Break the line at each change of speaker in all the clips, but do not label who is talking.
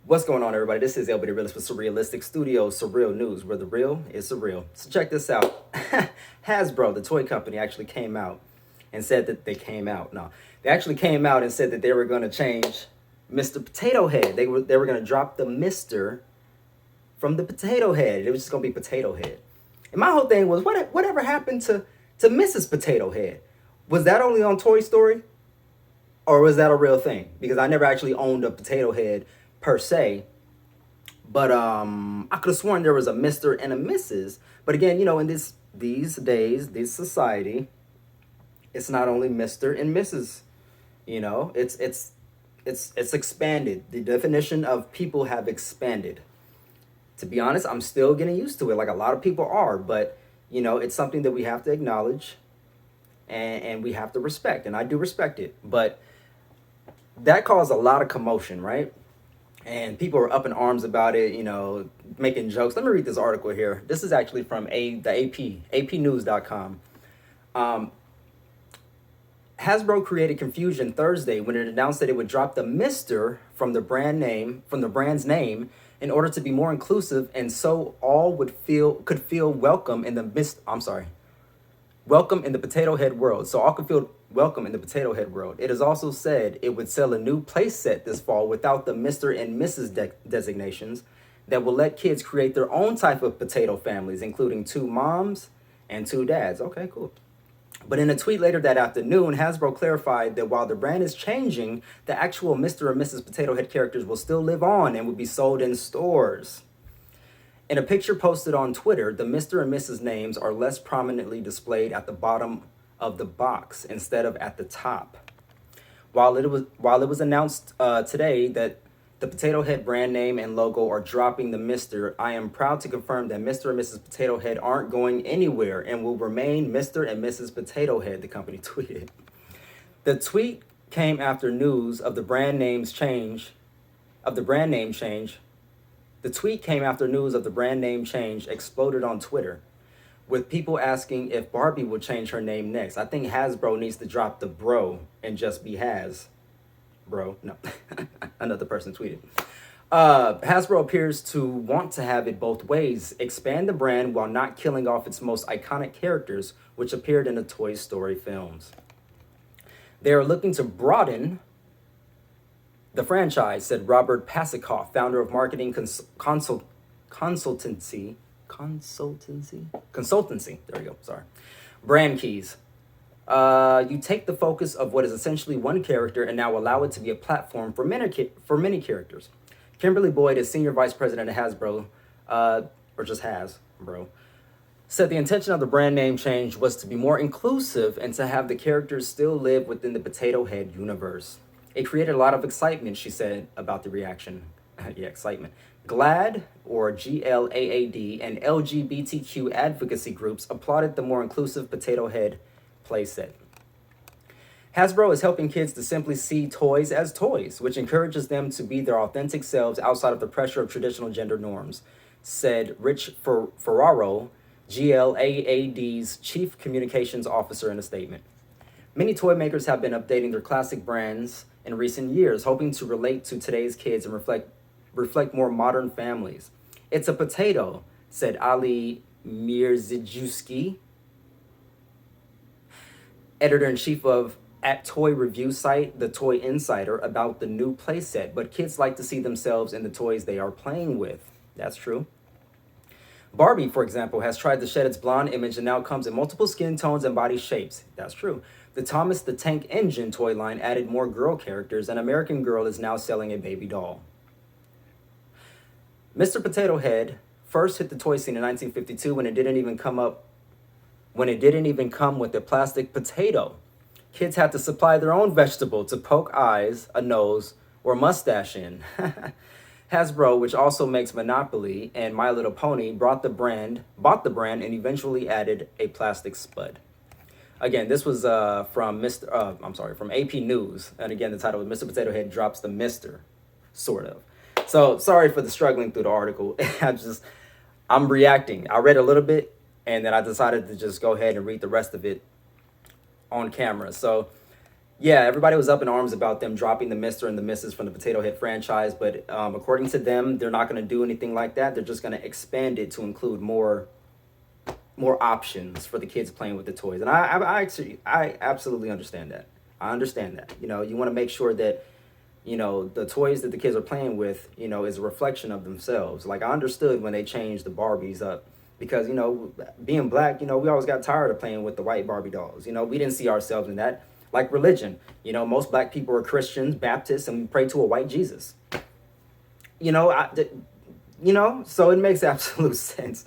What's going on, everybody? This is LB the Realist with Surrealistic Studios, Surreal News, where the real is surreal. So check this out. Hasbro, the toy company, actually came out and said that they came out. No, they actually came out and said that they were going to change Mr. Potato Head. They were going to drop the Mr. from the Potato Head. It was just going to be Potato Head. And my whole thing was, whatever happened to Mrs. Potato Head? Was that only on Toy Story? Or was that a real thing? Because I never actually owned a Potato Head per se, but I could have sworn there was a Mr. and a Mrs. But again, in these days, this society, it's not only Mr. and Mrs. It's expanded. The definition of people have expanded. To be honest, I'm still getting used to it, like a lot of people are, but it's something that we have to acknowledge and we have to respect, and I do respect it. But that caused a lot of commotion, right? And people are up in arms about it, making jokes. Let me read this article here. This is actually from the APnews.com. Hasbro created confusion Thursday when it announced that it would drop the Mr. from the brand's name in order to be more inclusive, and so all could feel welcome in the welcome in the Potato Head world. So all could feel welcome in the Potato Head world. It is also said it would sell a new playset this fall without the Mr. and Mrs. designations that will let kids create their own type of potato families, including 2 moms and 2 dads. Okay, cool. But in a tweet later that afternoon, Hasbro clarified that while the brand is changing, the actual Mr. and Mrs. Potato Head characters will still live on and will be sold in stores. In a picture posted on Twitter, the Mr. and Mrs. names are less prominently displayed at the bottom of the box instead of at the top. While it was announced today that the Potato Head brand name and logo are dropping the Mr., I am proud to confirm that Mr. and Mrs. Potato Head aren't going anywhere and will remain Mr. and Mrs. Potato Head, the company tweeted. The tweet came after news of the brand name change. The tweet came after news of the brand name change exploded on Twitter, with people asking if Barbie would change her name next. I think Hasbro needs to drop the bro and just be Has. Bro, no. Another person tweeted. Hasbro appears to want to have it both ways, expand the brand while not killing off its most iconic characters, which appeared in the Toy Story films. They are looking to broaden the franchise, said Robert Pasikoff, founder of marketing consultancy. There we go. Sorry. Brand Keys. You take the focus of what is essentially one character and now allow it to be a platform for many characters. Kimberly Boyd is senior vice president of Hasbro, or just Hasbro, said the intention of the brand name change was to be more inclusive and to have the characters still live within the Potato Head universe. It created a lot of excitement, she said, about the reaction. Yeah, excitement. GLAAD, or GLAAD, and LGBTQ advocacy groups applauded the more inclusive Potato Head playset. Hasbro is helping kids to simply see toys as toys, which encourages them to be their authentic selves outside of the pressure of traditional gender norms, said Rich Ferraro, GLAAD's chief communications officer, in a statement. Many toy makers have been updating their classic brands in recent years, hoping to relate to today's kids and reflect more modern families. It's a potato, said Ali Mirzijewski, editor-in-chief of @Toy Review site The Toy Insider, about the new playset, but kids like to see themselves in the toys they are playing with. That's true. Barbie, for example, has tried to shed its blonde image and now comes in multiple skin tones and body shapes. That's true. The Thomas the Tank Engine toy line added more girl characters, and American Girl is now selling a baby doll. Mr. Potato Head first hit the toy scene in 1952 when it didn't even come with a plastic potato. Kids had to supply their own vegetable to poke eyes, a nose, or mustache in. Hasbro, which also makes Monopoly and My Little Pony, bought the brand, and eventually added a plastic spud. Again, this was from AP News, and again, the title was Mr. Potato Head drops the Mr. Sort of. So sorry for the struggling through the article. I'm reacting. I read a little bit, and then I decided to just go ahead and read the rest of it on camera. So Yeah, everybody was up in arms about them dropping the Mr. and the Mrs. from the Potato Head franchise, but according to them, they're not going to do anything like that. They're just going to expand it to include more options for the kids playing with the toys. And I absolutely understand that. I understand that. You know, you want to make sure that, you know, the toys that the kids are playing with, you know, is a reflection of themselves. Like, I understood when they changed the Barbies up because, you know, being black, you know, we always got tired of playing with the white Barbie dolls. You know, we didn't see ourselves in that. Like religion, you know, most black people are Christians, Baptists, and we pray to a white Jesus. You know, so it makes absolute sense.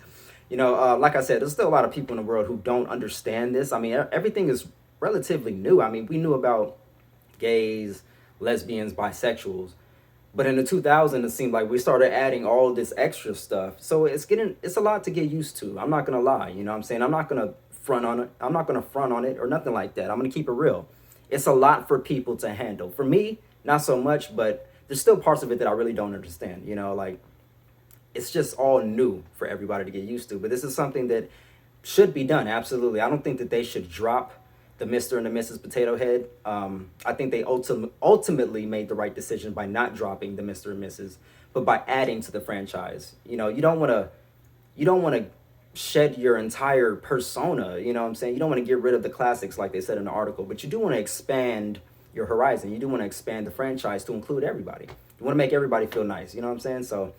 You know, like I said, there's still a lot of people in the world who don't understand this. I mean, everything is relatively new. I mean, we knew about gays, lesbians, bisexuals, but in the 2000s, it seemed like we started adding all this extra stuff. So it's a lot to get used to. I'm not gonna lie. You know what I'm saying? I'm not gonna front on it. I'm not gonna front on it or nothing like that. I'm gonna keep it real. It's a lot for people to handle. For me, not so much, but there's still parts of it that I really don't understand. You know, like, it's just all new for everybody to get used to. But this is something that should be done. Absolutely. I don't think that they should drop the Mr. and the Mrs. Potato Head. I think they ultimately made the right decision by not dropping the Mr. and Mrs., but by adding to the franchise. You know, you don't want to shed your entire persona. You know what I'm saying? You don't want to get rid of the classics like they said in the article, but you do want to expand your horizon. You do want to expand the franchise to include everybody. You want to make everybody feel nice. You know what I'm saying? So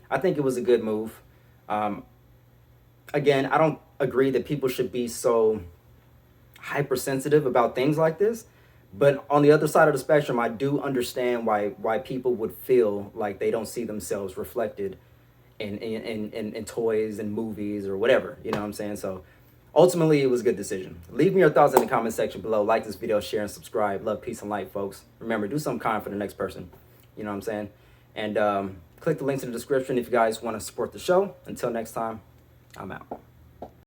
I think it was a good move. Again, I don't agree that people should be so hypersensitive about things like this, but on the other side of the spectrum, I do understand why people would feel like they don't see themselves reflected in toys and movies or whatever. You know what I'm saying? So ultimately, it was a good decision. Leave me your thoughts in the comment section below. Like this video, share, and subscribe. Love, peace, and light, folks. Remember, do something kind for the next person. You know what I'm saying? And click the links in the description if you guys want to support the show. Until next time, I'm out.